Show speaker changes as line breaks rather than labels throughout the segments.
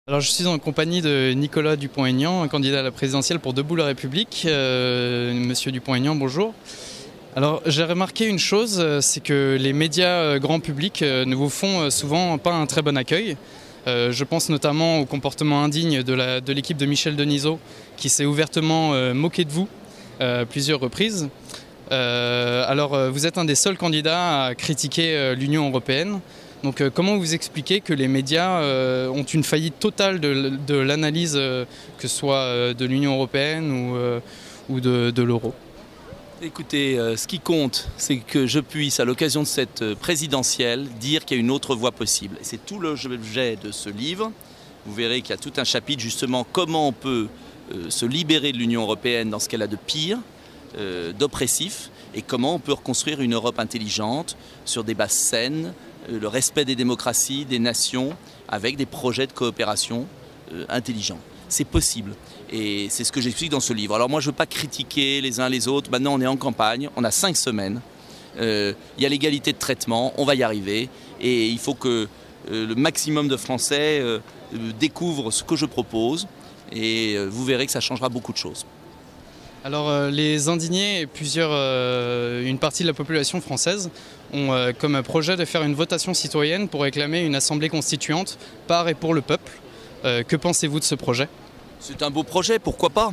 Alors je suis en compagnie de Nicolas Dupont-Aignan, un candidat à la présidentielle pour Debout la République. Monsieur Dupont-Aignan, bonjour. Alors j'ai remarqué une chose, c'est que les médias grand public ne vous font souvent pas un très bon accueil. Je pense notamment au comportement indigne de l'équipe de Michel Denisot qui s'est ouvertement moqué de vous à plusieurs reprises. Alors vous êtes un des seuls candidats à critiquer l'Union européenne. Donc comment vous expliquez que les médias ont une faillite totale de l'analyse, que ce soit de l'Union européenne ou de l'euro?
Écoutez, ce qui compte, c'est que je puisse, à l'occasion de cette présidentielle, dire qu'il y a une autre voie possible. Et c'est tout l'objet de ce livre. Vous verrez qu'il y a tout un chapitre, justement, comment on peut se libérer de l'Union européenne dans ce qu'elle a de pire, d'oppressif, et comment on peut reconstruire une Europe intelligente, sur des bases saines, le respect des démocraties, des nations, avec des projets de coopération intelligents. C'est possible. Et c'est ce que j'explique dans ce livre. Alors moi, je ne veux pas critiquer les uns les autres. Maintenant, on est en campagne, on a 5 semaines. Il y a l'égalité de traitement, on va y arriver. Et il faut que le maximum de Français découvrent ce que je propose. Et vous verrez que ça changera beaucoup de choses.
Alors les indignés et une partie de la population française ont comme projet de faire une votation citoyenne pour réclamer une assemblée constituante par et pour le peuple. Que pensez-vous de ce projet ?
C'est un beau projet, pourquoi pas ?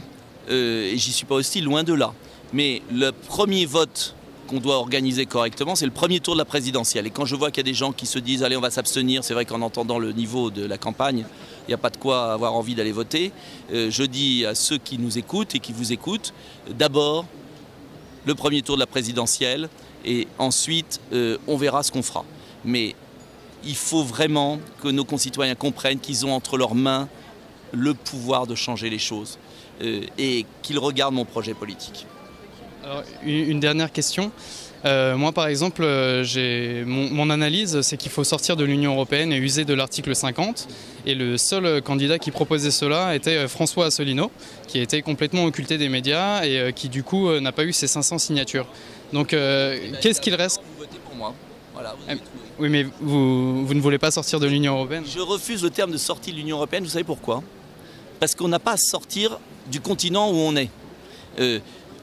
Et j'y suis pas hostile, loin de là. Mais le premier vote qu'on doit organiser correctement, c'est le premier tour de la présidentielle. Et quand je vois qu'il y a des gens qui se disent « allez, on va s'abstenir », c'est vrai qu'en entendant le niveau de la campagne, il n'y a pas de quoi avoir envie d'aller voter. Je dis à ceux qui nous écoutent et qui vous écoutent, d'abord, le premier tour de la présidentielle, et ensuite, on verra ce qu'on fera. Mais il faut vraiment que nos concitoyens comprennent qu'ils ont entre leurs mains le pouvoir de changer les choses et qu'ils regardent mon projet politique.
Alors, une dernière question. Moi, par exemple, mon analyse, c'est qu'il faut sortir de l'Union européenne et user de l'article 50. Et le seul candidat qui proposait cela était François Asselineau, qui a été complètement occulté des médias et qui, du coup, n'a pas eu ses 500 signatures. Donc, qu'est-ce qu'il reste ?
Vous votez pour moi. Voilà,
oui, mais vous ne voulez pas sortir de l'Union européenne ?
Je refuse le terme de sortie de l'Union européenne. Vous savez pourquoi ? Parce qu'on n'a pas à sortir du continent où on est.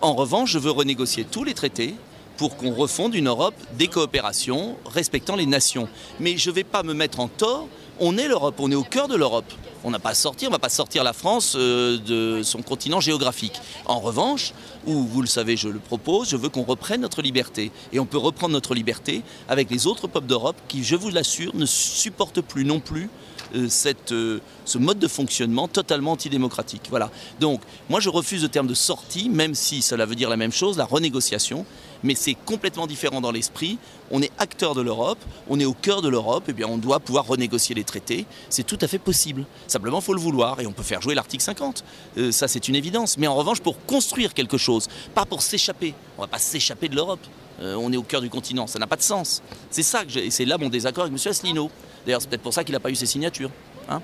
En revanche, je veux renégocier tous les traités pour qu'on refonde une Europe des coopérations respectant les nations. Mais je ne vais pas me mettre en tort. On est l'Europe, on est au cœur de l'Europe. On n'a pas à sortir, on ne va pas sortir la France de son continent géographique. En revanche, où vous le savez, je le propose, je veux qu'on reprenne notre liberté. Et on peut reprendre notre liberté avec les autres peuples d'Europe qui, je vous l'assure, ne supportent plus non plus ce mode de fonctionnement totalement antidémocratique. Voilà. Donc, moi, je refuse le terme de sortie, même si cela veut dire la même chose, la renégociation. Mais c'est complètement différent dans l'esprit. On est acteur de l'Europe, on est au cœur de l'Europe, et bien on doit pouvoir renégocier les traités. C'est tout à fait possible. Simplement, il faut le vouloir, et on peut faire jouer l'article 50. Ça, c'est une évidence. Mais en revanche, pour construire quelque chose, pas pour s'échapper. On ne va pas s'échapper de l'Europe. On est au cœur du continent, ça n'a pas de sens. C'est ça que et c'est là mon désaccord avec M. Asselineau. D'ailleurs, c'est peut-être pour ça qu'il n'a pas eu ses signatures. Hein,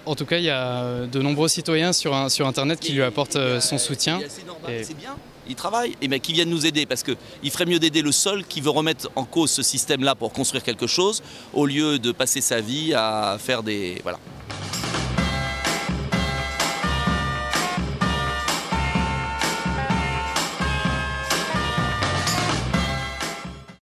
en tout cas, il y a de nombreux citoyens sur Internet qui lui apportent son soutien.
C'est bien, il travaille, et bien qui viennent nous aider, parce qu'il ferait mieux d'aider le seul qui veut remettre en cause ce système-là pour construire quelque chose, au lieu de passer sa vie à faire des... Voilà.